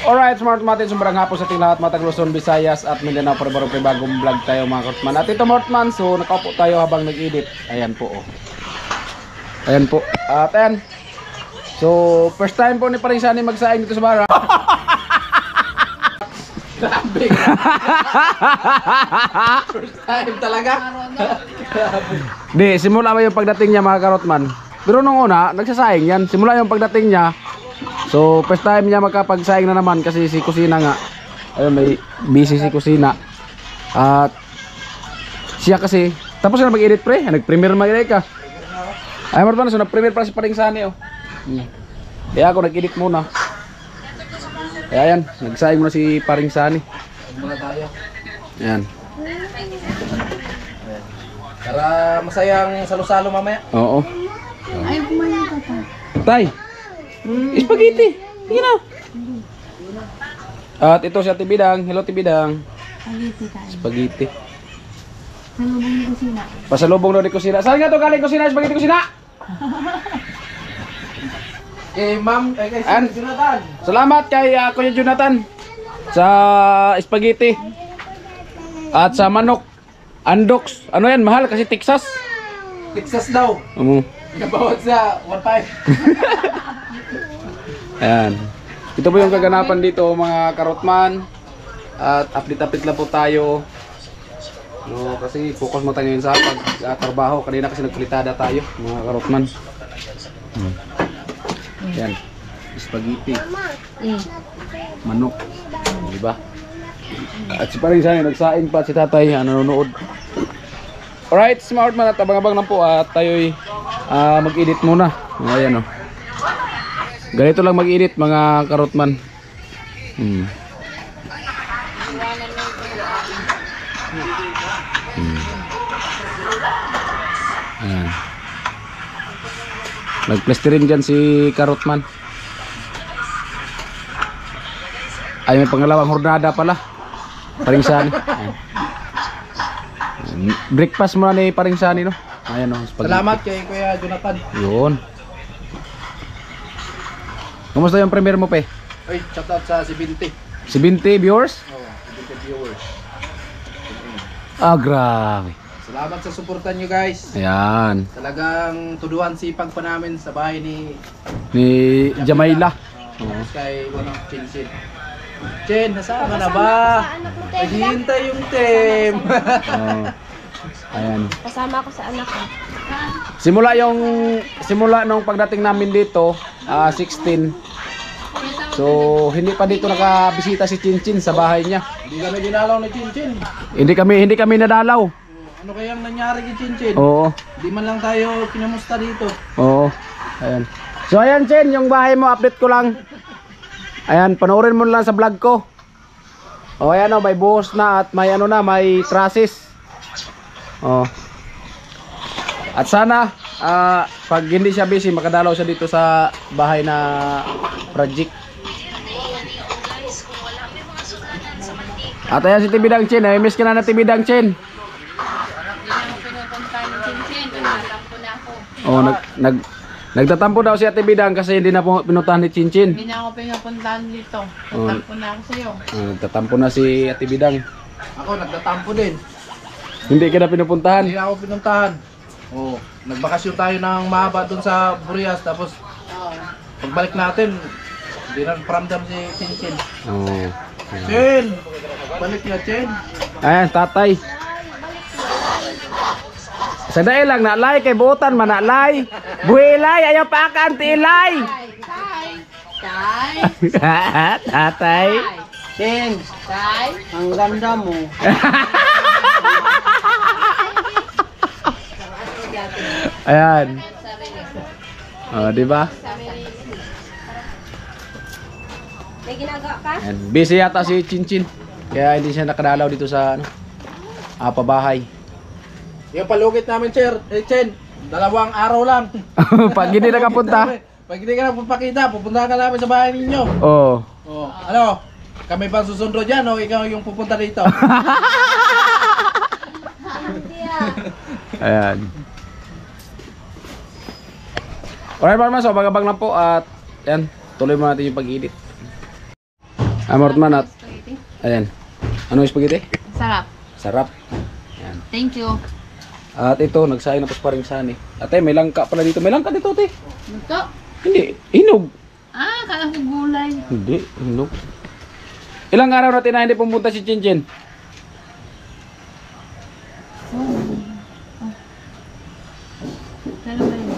Alright, smart matin, sumberang hapon sa ating lahat, matag Luzon, Visayas at Mindanao. Para bagong vlog tayo mga Mortman. At ito Mortman, so nakaupo tayo habang nag-edit. Ayan po, oh. Ayan po. At ayan. So, first time po ni Paring Sani magsaing dito sa bara. First time talaga. Di, simula ba yung pagdating niya mga Karotman? Pero nung una, nagsasaing yan. Simula yung pagdating niya. So, first time niya makapagsaing na naman kasi si Kusina nga. Ayun, may busy si Kusina. At siya kasi, tapos na mag-edit pre. Nag-premiere mag-edit ka. Ay, Martman, so nag-premiere pa si Paring Sani, oh. Kaya ako nag-edit muna. Kaya yan, nagsaing muna si Paring Sani. Muna tayo. Ayan. Para masayang salo-salo mamaya. Oo. Ayaw kumain ka pa. Tay! Spaghetti! Tingnan na! At ito si Ate Bidang. Hello Ate Bidang. Spaghetti tayo. Spaghetti. Salubong ni kusina. Pasalubong daw ni Kusina. Saan nga to galing Kusina? Spaghetti Kusina! Ma'am, kay An? Jonathan. Salamat kay Kuya Jonathan sa spaghetti. At sa manok. Andox. Ano yan? Mahal kasi Texas. Texas daw. Nabawat sa 1.5. Ayan. Ito po yung kaganapan dito mga Karotman. At update-update lang po tayo. No, kasi focus mo tayo ngayon sa pag-trabaho. Kanina kasi nagkulitada tayo mga Karotman. Ayan. Spaghetti. Manok. Diba? At si Paring Sani nagsaing pa si tatay nanonood. Alright, smart man at abang-abang lang po at tayo'y mag-edit muna. Ayan o. Ganito lang mag-edit mga Karotman. Ayan. Nag-plastering dyan si Karotman. Ay, may pangalawang hordada pala. Paring Sani. Ayan. Breakfast muna ni Paring Sani, no? Ayan, no? Salamat kay Kuya Jonathan. Yun. Kumusta yung premiere mo, pe? Ay, shout out sa si Binti. Si Binti viewers? Oo, si Binti viewers. Ah, grabe. Salamat sa suportan nyo guys. Ayan. Talagang tuduhan sipag pa namin sa bahay ni Jamaila. Tapos kay Chin. Chen, nasaan ka na ba? Naghihintay yung team. Ayan. Kasama ako sa anak ko. Simula nung pagdating namin dito, 16. So, hindi pa dito nakabisita si Chinchin sa bahay niya. Hindi kami dinalaw ni Chin. Hindi kami nadalaw. Ano kayang nangyari kay Chin? Oo. Di man lang tayo kinamusta dito. Oo. Ayan. So ayan Chen, yung bahay mo update ko lang. Ayan, panoorin mo lang sa vlog ko. O ayan o, may buhos na at may ano na, may trusses. O. At sana pag hindi siya busy, makadalaw siya dito sa bahay na project. At ayan si Tibidang Chen, ay miss ka na Tibidang Chen. Oh, nagtatampo daw si Ate Bidang kasi hindi na po pinuntahan ni Chinchin. Hindi na ako pinupuntahan dito. Nagtampo na ako sa'yo. Nagtatampo na si Ate Bidang. Ako nagtatampo din. Hindi ka na pinupuntahan. Hindi na ako pinuntahan. Oh, nagbakasyon tayo ng mahaba dun sa Burias tapos pagbalik natin, hindi na paramdam si Chin. Oh. Chen! Balik na Chen. Ayan, tatay. Sadai lang nalay kay buotan man nalay. Buhilay ayaw pa ka antilay. Tay! Tatay. Tay! Tay! Ang ganda mo. Ayan. Oh, di ba? May ginagawa ka? Ayan. Busy yata si Chinchin. Kaya hindi siya nakadalaw dito sa ano, pabahay. Yung palugit namin, Chen, 2 araw lang. Pag hindi nakapunta. Pag hindi ka na papakita, pupunta ka namin sa bahay ninyo. Oh. Oh, ano? Kami pa susundo dyan o ikaw yung pupunta dito? Ayan. Alright mga so, abang-abang lang po at yan, tuloy mo natin yung pag-edit. Mortman at ayan. Ano yung spaghetti? Sarap. Sarap. Ayan. Thank you. At ito, nagsaing na pa rin sani. Ate, may langka pala dito. May langka dito, ate. Ito. Hindi, hinog. Ah, kala ko gulay. Hindi, hinog. Ilang araw natin na hindi pumunta si Chinchin? Lalo ba yun?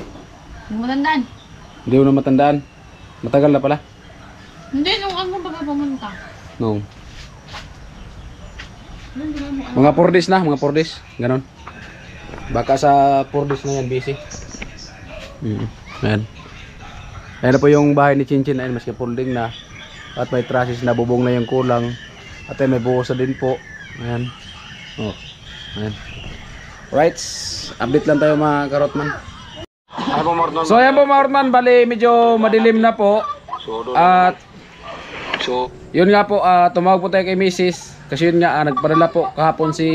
Hindi mo tandaan. Hindi ko na matandaan. Matagal na pala. Hindi, nung ano ba ka pumunta? No. Mga 4 days na, mga 4 days. Ganon. Baka sa 4 days na yan, busy. Ayan. Ayan na po yung bahay ni Chinchin. Ayan, maski folding na. At may trusses na, bubong na yung kulang. At ay may buhos na din po. Ayan. Oh. Ayan. Right. Update lang tayo mga karotman. So ayan po mga karotman. Bali medyo madilim na po. At yun nga po, tumawag po tayo kay Mrs. Kasi yun nga, nagpadala po kahapon si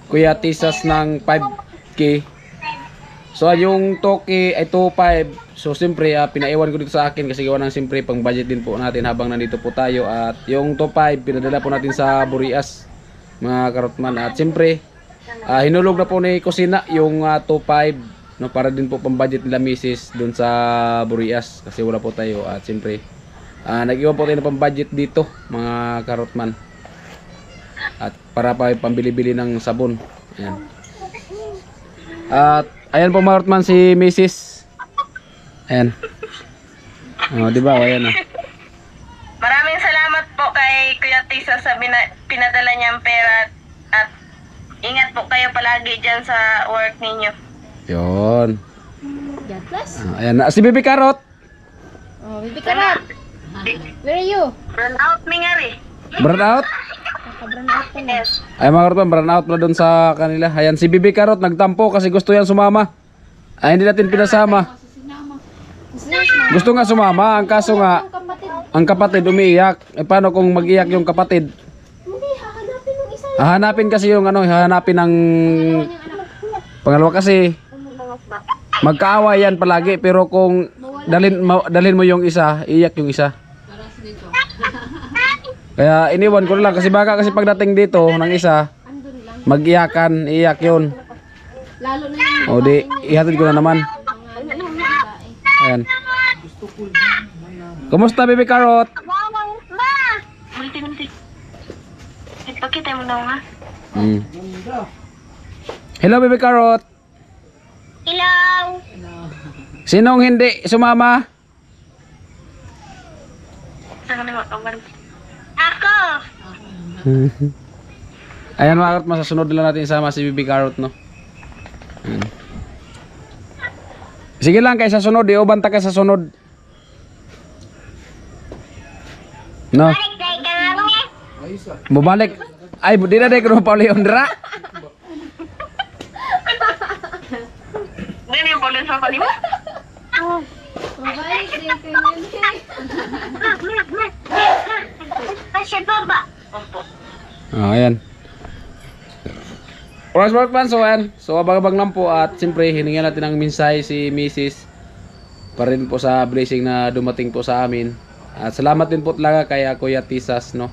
Kuya Tisas ng 5K. So yung 2K ay 2.5. So siyempre pinaiwan ko dito sa akin kasi gawa ng siyempre pang budget din po natin habang nandito po tayo. At yung 2.5 pinadala po natin sa Burias mga karotman. At siyempre hinulog na po ni Kusina yung 2.5 no, para din po pang budget nila Mrs. dun sa Burias kasi wala po tayo. At siyempre nag-iwan po tayo ng pang budget dito mga karotman. At para pa pambili-bili ng sabon. Ayan. At ayan po mga karotman si Mrs. Ayan. Oh, di ba? Ayan na. Maraming salamat po kay Kuya Tisa sa pinadala niyang pera at ingat po kayo palagi dyan sa work ninyo. Yun. God bless. Ayan na. Si Bibi Karot. Oh, Bibi Karot. Where are you? Run out, Mingari. Burn out. Nakabran out ka na. Yes. Ay mga karotman, burn out na doon sa kanila. Ayan si Bibi Karot nagtampo kasi gusto yan sumama. Ay hindi natin pinasama. Gusto nga sumama, ang kaso nga Kapatid. ang kapatid umiiyak. Eh paano kung mag-iyak yung kapatid? Hindi, hahanapin ng isa. Hahanapin kasi yung ano, hahanapin ng pangalawa kasi magkaaway yan palagi pero kung dalhin mo yung isa, iiyak yung isa. Kaya iniwan ko na lang kasi baka kasi pagdating dito ng isa, Andun lang. mag-iyakan, iiyak yun. Lalo na yung O di, ihatid ko na naman. mga babae. Ayan. Kumusta Bibi Karot? Ma! Multi. Ipakita mo na nga. Hello Bibi Karot. Hello! Sinong hindi sumama? Saan ka naman kabar? Ako! Ayan mga karot, masasunod na lang natin isama si Bibi Karot, no? Ayan. Sige lang, kaysa sunod, banta ka sa sunod. No? Day ka nga mo eh! Bumalik. Ay, di na day ko pa ulit ondra. Ganyan yung bolos sa kanimo? Babae, hindi kayo Kasi baba! Oh, ayan. Oras Markman, so ayan. So abang-abang lang po at siyempre hiningan natin ng mensahe si Mrs. pa rin po sa blessing na dumating po sa amin. At salamat din po talaga kay Kuya Tisas, no?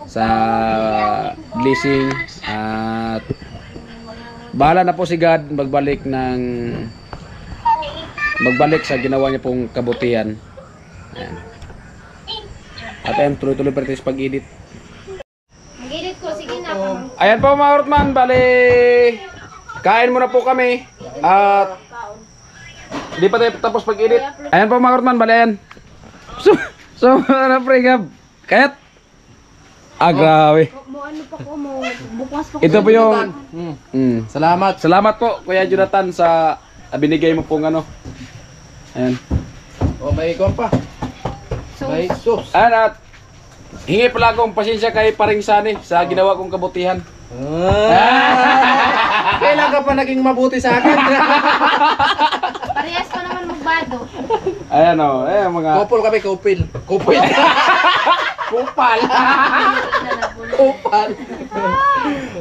Sa blessing at bahala na po si God magbalik sa ginawa niya pong kabutihan. Ayan. At ayan, tuloy-tuloy pa rin sa pag-edit. Mag-edit ko, sige na. Ayan po mga karotman, bali kain muna po kami at di pa tayo tapos pag-edit. Ayan po mga karotman, bali ayan. So ano pre gab? Kayat? Grabe. Ano pa ko mo, bukas pa ko. Ito po yung Salamat. salamat po Kuya Jonathan sa binigay mo pong ano. Ayan. Oh, may ikon pa. May sauce. Ayan at hingi pala akong pasensya kay Paring Sani sa ginawa kong kabutihan. Kailan ka pa naging mabuti sa akin? Parehas ko naman magbado. Ayan o, ayan mga Couple kami, couple. Couple. kupal. Kupal.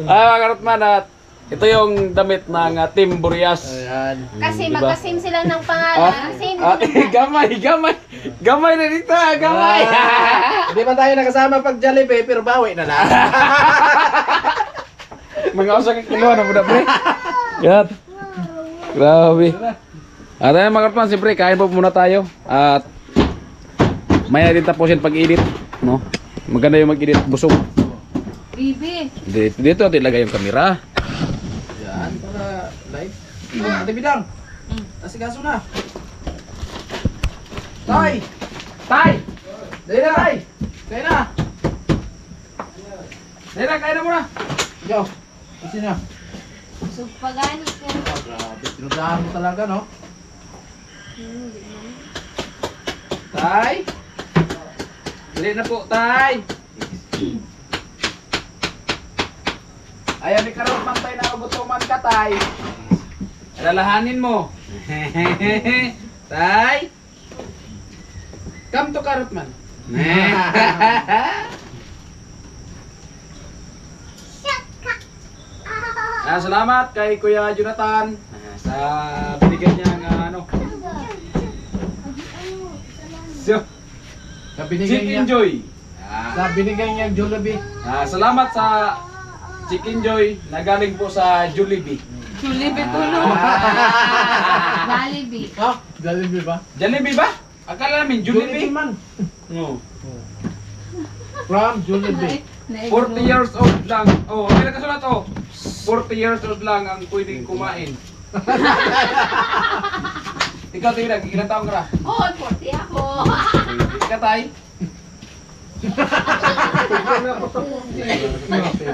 Ayan mga karotman at ito yung damit ng Team Burias. Ayan. Kasi Diba? magkasim sila ng pangalan. Same. Gamay na dito, gamay. Hindi man tayo nakasama pag Jollibee, pero bawi na lang. Mga usa ka kiluan na pre. Yat. Grabe. At ayun mga karotman, siyempre kain po muna tayo. At maya din tapusin pag-edit, no? Maganda yung mag-edit, busog. Bibi. Dito ilagay yung kamera. Yan, para live. Ate Bidang. Asikaso na. Tay! Tay! Dali na! Tay! Kaya na! Dali na, kain na muna. Yo, kasi na. So, pagani ka. Oh, grabe, tinudahan mo talaga, no? Tay! Dali na po, tay. Ayaw ni Karot Mantay na gutuman ka, Tay. Alalahanin mo. Tay. Come to Karotman. Salamat kay Kuya Jonathan sa binigyan niya ng ano. So, Sa binigay Chicken niya, Joy. sa binigay niya Jollibee. Salamat sa Chicken Joy na galing po sa Jollibee. Jollibee tulong. Jollibee. Ha? Jollibee ba? Jollibee ba? Akala namin Jollibee. man. No. From Jollibee. 40 years old lang. Oh, may nakasulat oh. 40 years old lang ang pwedeng kumain. Ikaw tingnan, ilang taong ka? Oh, 40 ako. Ika tay.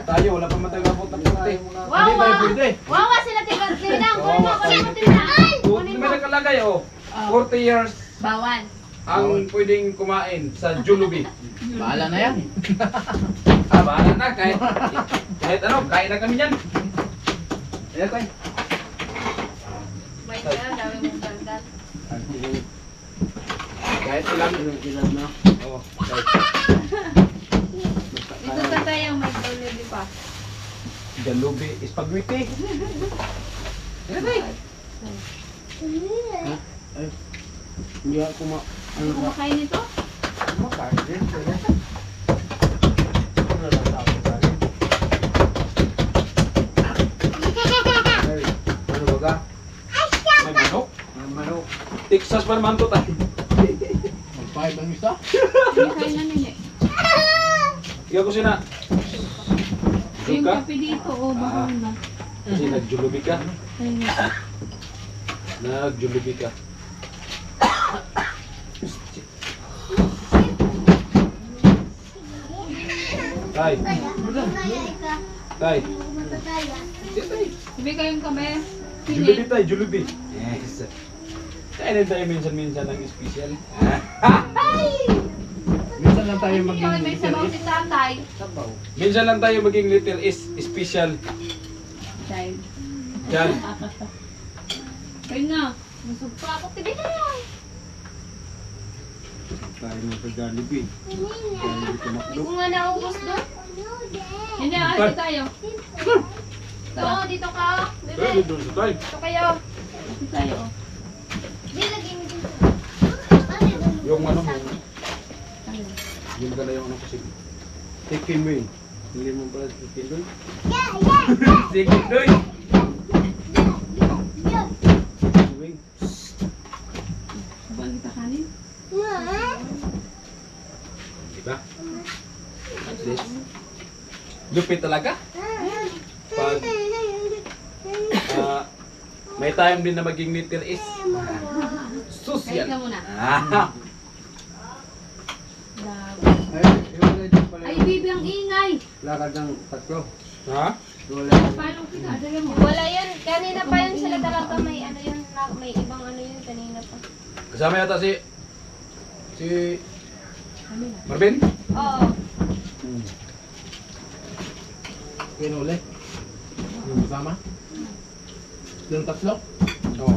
Tayo, wala pa matay mabot na puti. Hindi tayo pwede. Wawa sila tinang. Kunin mo tinang. May nakalagay oh. 40 years Bawal. ang pwedeng kumain sa Jollibee. Bahala na yan. Bahala na, kahit ano, kain na kami yan. Ayan tayo. May kaya, dami mong gandal. Kahit ilan na. Oo, kahit. Dito ka tayo, may Jollibee pa. Jollibee, spaghetti. Ayan tayo. Hindi ako Ano kumakain nito? Ano ba ka? May manok. Manok. Texas pa naman to tayo. Magpahit ang isa? Kumakain na nila. Ikaw ko sina. Yung Ka? kape dito, oh, baka na. Kasi nag-Jollibee ka. Ayun na. Nag-Jollibee ka. Tay. Tay. Sabi kayong kami. Jollibee tayo, Jollibee. Yes. Kainin tayo minsan-minsan ng special. Minsan lang tayo Hindi kami may sabaw si tatay. Minsan lang tayo maging little is special. Dahil. Yan. Kayo na. Masog pa ako. Tigil na lang. Tayo mo sa Jollibee. Hindi ko nga naubos doon. Hindi, ate tayo. Oo, dito ka. Bebe, Doon sa tayo. dito kayo. Ate tayo. Di, lagay mo dito. Yung ano mo. Yung gala yung ano kasi. Chicken wing. Hindi mo pala chicken wing? Chicken wing. Wing. Balik kita kanin. Diba? What's this? Lupit talaga. Pag may time din na maging little is social. Kain ka muna. Ay, bibi ang ingay. Lakad ng tatlo. Ha? Paano kita? Dali mo. Wala yun. Kanina pa yun sila talaga. May ano yun. May ibang ano yun kanina pa. Kasama yata si Marvin? Oo. Pinuli. Yung kasama. Yung tatlo. Oo.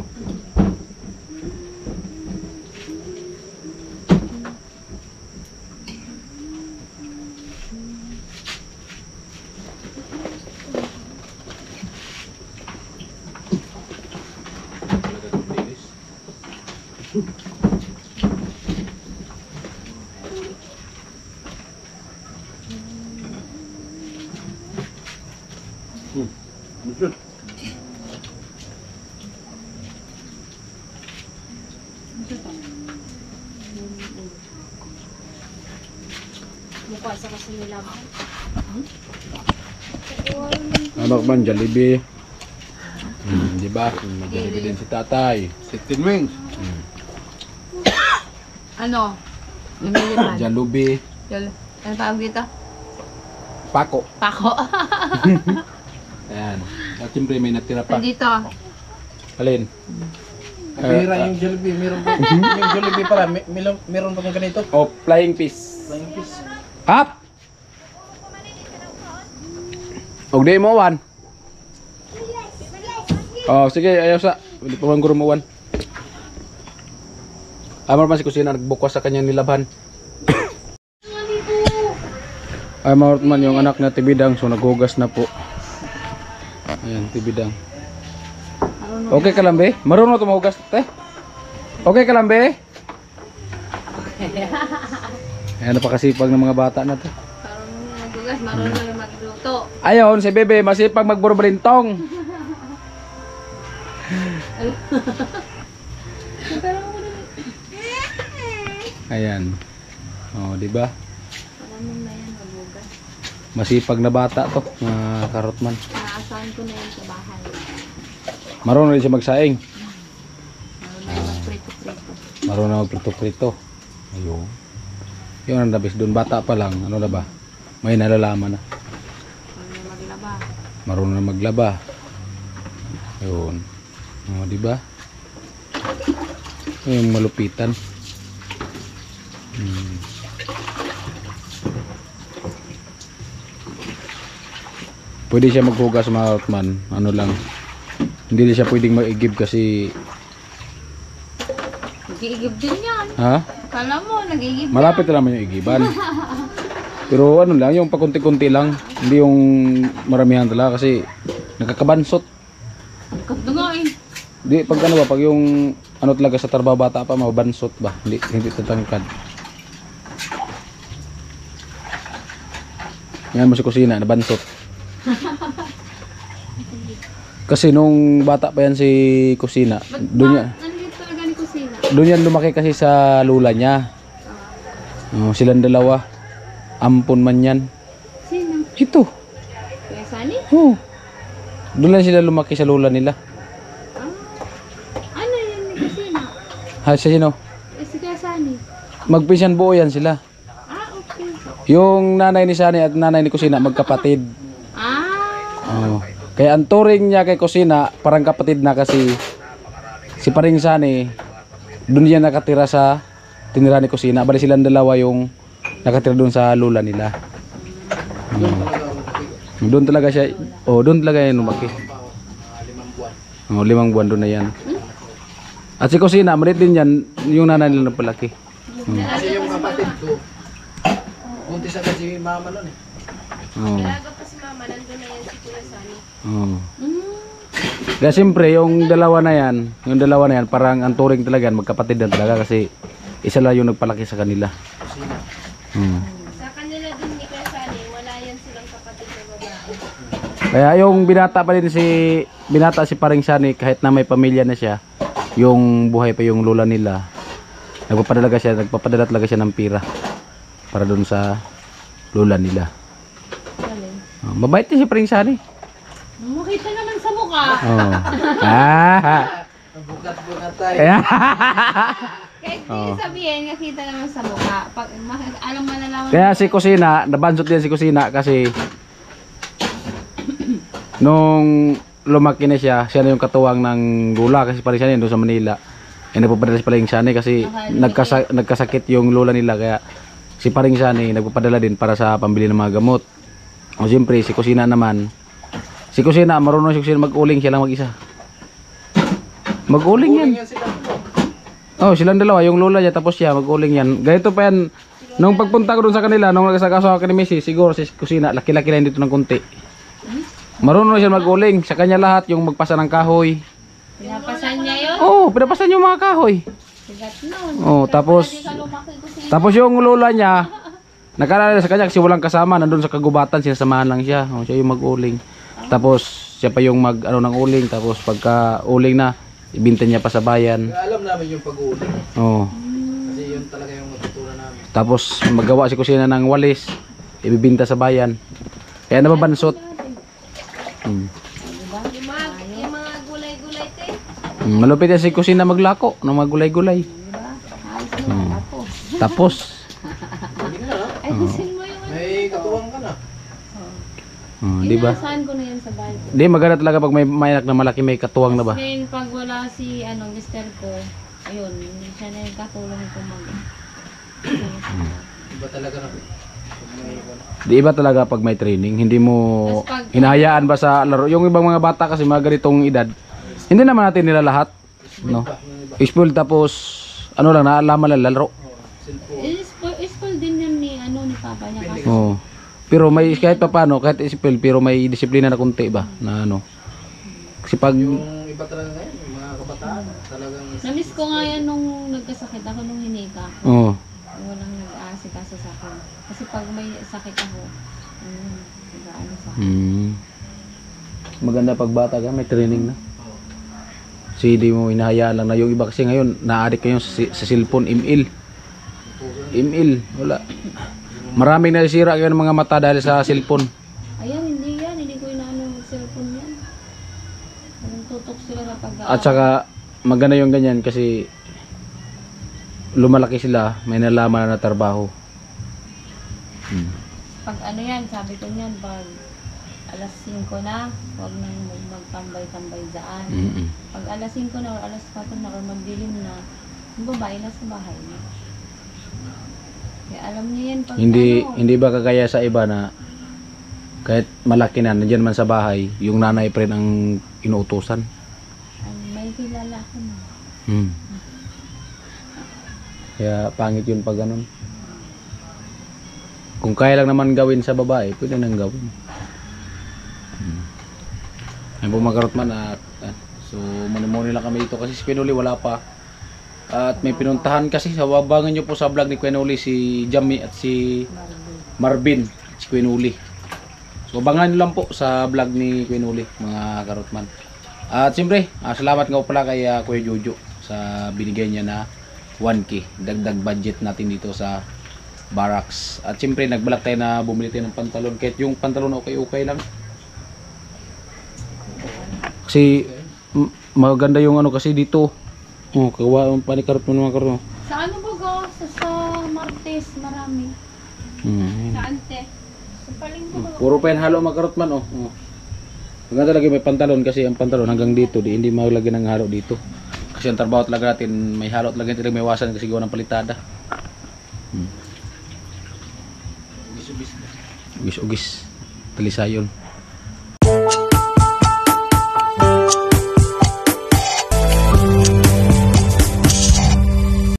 Mukha sa kasi nila. Ano man, Jollibee. Di ba? Jollibee din si tatay. 15 wings. Ano? Lumilipan. Jollibee. Ano tawag dito? Pako. Pako. Ayan. At siyempre may natira pa. Nandito. Alin? Pira yung Jollibee. Yung Jollibee pala. Meron pa kang ganito. Oh, flying fish. Flying fish. Up! Og di mo wan. Oh, sige, ayaw sa. Hindi pa man guro mo wan. Amar man si kusina nagbukwas sa kanyang nilabhan. Ay maort man yung anak na Tibidang, so naghugas na po. Ayan, Tibidang. Okay ka lang be? Marunong to mahugas, te? Okay ka lang be? Ayan, napakasipag ng mga bata na to. Marunong magdugas, marunong magluto. Ayon, si Bebe, masipag magburbalintong. Ayan. Oh, di ba? Marunong na yan magdugas. Masipag na bata to, mga karotman. Naasahan ko na yan sa bahay. Marunong rin siya magsaing. Marunong na magprito-prito. Marunong na magprito-prito. Ayun. Yun ang nabis doon. Bata pa lang. Ano na ba? May nalalaman na. Marunong na maglaba. Marunong na maglaba. Ayun. O, di ba? Yung malupitan. Pwede siya maghugas mga outman. Ano lang. Hindi na siya pwedeng mag-igib kasi Nag-iigib din yan. ha? Kala mo, nag-iigib yan. Malapit na naman yung igiban. Pero ano lang, yung pakunti-kunti lang. Hindi yung maramihan talaga kasi nakakabansot. Kat nga eh. Di pag ano ba, pag yung ano talaga sa trabaho bata pa, mabansot ba? Hindi tatangkad. Yan mo si kusina, nabansot. Kasi nung bata pa yan si kusina, Nandito talaga ni kusina. doon yan lumaki kasi sa lula niya. Silang dalawa. Ampon man yan. Sino? Ito. Kuya Sani? Oh. Doon lang sila lumaki sa lula nila. Ano yun ni kusina? Ha, sa sino? Si Kuya Sani. Magpinsan buo yan sila. Okay. Yung nanay ni Sani at nanay ni Kusina magkapatid. Oh. Kaya ang turing niya kay Kusina parang kapatid na kasi si paring Sani doon niya nakatira sa tinira ni Kusina. Bali silang dalawa yung nakatira doon sa lula nila. Doon talaga siya. Oh, doon talaga yan lumaki. 5 buwan doon na yan. At si Kusina, malit din yan yung nanay nila palaki. Kasi yung kapatid ko, buntis agad si mama nun eh. Oh. Talaga pa si mama, nandun na yan si Kuya Sani. Oh. Kaya siyempre yung dalawa na yan, parang ang turing talaga yan, magkapatid na talaga kasi isa lang yung nagpalaki sa kanila. Sa kanila din ni Kuya Sani, wala yan silang kapatid na babae. Kaya yung binata si paring Sani kahit na may pamilya na siya, yung buhay pa yung lola nila, nagpapadala talaga siya ng pira para doon sa lola nila. Mabait din si paring Sani. Makita naman sa mukha. Oh. Bukat-bukat tayo. Kaya Kahit hindi sabihin, nakita naman sa mukha. Pag, alam mo na lang. Kaya si Kusina, nabansot din si Kusina kasi nung lumaki na siya na yung katuwang ng gula kasi parang siya doon sa Manila. Nagpapadala si paring Sani kasi nagkasakit yung lola nila kaya si paring Sani nagpapadala din para sa pambili ng mga gamot. O siyempre si Kusina naman. Si Kusina marunong si Kusina mag-uling siya lang mag-isa. Mag-uling yan. Oh, silang dalawa, yung lola niya tapos siya mag-uling yan. Ganito pa yan. Nung pagpunta ko doon sa kanila, nung nagkasakaso ako ni Missy, siguro si Kusina, laki-laki lang dito ng kunti. Marunong siya mag-uling. Sa kanya lahat, yung magpasa ng kahoy. Pinapasan niya yun? Oh, pinapasan yung mga kahoy. Sigat nun. Oh, tapos yung lola niya, nakalala sa kanya kasi walang kasama, nandun sa kagubatan, sinasamahan lang siya. Oh, siya yung mag-uling. Tapos siya pa yung mag ano ng uling, tapos pagka uling na ibinta niya pa sa bayan. Alam namin yung pag-uuli. Oo. Kasi yun talaga yung natutunan namin. Tapos magawa si kusina ng walis, ibibinta sa bayan. Kaya nababansot. Yung mga gulay-gulay te. Malupit yan si kusina maglako ng mga gulay-gulay. Diba? Ayos na, tapos. Tapos, Ay, gusin mo yung May katuwang ka na. di ba? Inaasahan ko na yan sa bahay ko. Di maganda talaga pag may anak na malaki, may katuwang na ba? Ngayon, pag wala si, mister ko, ayun, hindi siya na yung katulong ko mag... Iba talaga na. Pag may wala. Di iba talaga pag may training, hindi mo Tapos pag- hinahayaan ba sa laro. Yung ibang mga bata kasi mga ganitong edad, hindi naman natin nila lahat, no? Spoil tapos ano lang naalaman lang laro. School din yan ni Papa niya kasi. Oo. Pero may kahit pa paano, kahit spoil pero may disiplina na kunti ba na ano. Kasi pag Yung iba talaga ngayon, yung mga kabataan, talagang Namiss ko nga yan nung nagkasakit ako nung hinika. oh, Walang nag-aasikaso sa akin. Kasi pag may sakit ako, nag-aano sa akin. maganda pag bata ka, may training na. Kasi di mo hinahayaan lang na yung iba kasi ngayon na-addict kayo sa cellphone, email. Email, wala. Maraming nasisira kayo ng mga mata dahil sa cellphone. Ayan, hindi yan. Hindi ko inaano ng cellphone yan. Tutok sila na pag At saka maganda yung ganyan kasi lumalaki sila, may nalaman na trabaho. pag ano yan, sabi ko niyan, pag alas 5 na, huwag nang magtambay-tambay dyan. Pag alas 5 na o alas 4 na or magdilim na, yung babae na sa bahay na. Kaya alam niya yan pag Hindi ba kagaya sa iba na kahit malaki na, nandiyan man sa bahay, yung nanay pa rin ang inuutusan. may kilala ko na. Kaya pangit yun pag ganun. Kung kaya lang naman gawin sa babae, pwede nang gawin. Ayun po mga karotman at so muni lang kami dito kasi si Quinoli wala pa. At may pinuntahan kasi sa wabangan nyo po sa vlog ni Quinoli si Jamie at si Marvin, si Quinoli. So abangan nyo lang po sa vlog ni Quinoli mga karotman. At siyempre, salamat nga po pala kay Kuya Jojo sa binigay niya na 1K. Dagdag budget natin dito sa barracks. At siyempre, nagbalak tayo na bumili tayo ng pantalon. Kahit yung pantalon okay lang. Kasi maganda yung ano kasi dito. Oh, kawa ang panikarot mo mga karot. Sa ano ba go? Sa Martes, marami. Saan te? Sa palinggo ba? Puro pa yan halo mga karot man. Oh. Maganda talaga may pantalon kasi ang pantalon hanggang dito. Hindi maglagay ng halo dito. Kasi ang trabaho talaga natin may halo talaga natin may iwasan kasi gawa ng palitada. Ugis-ugis. Talisayon.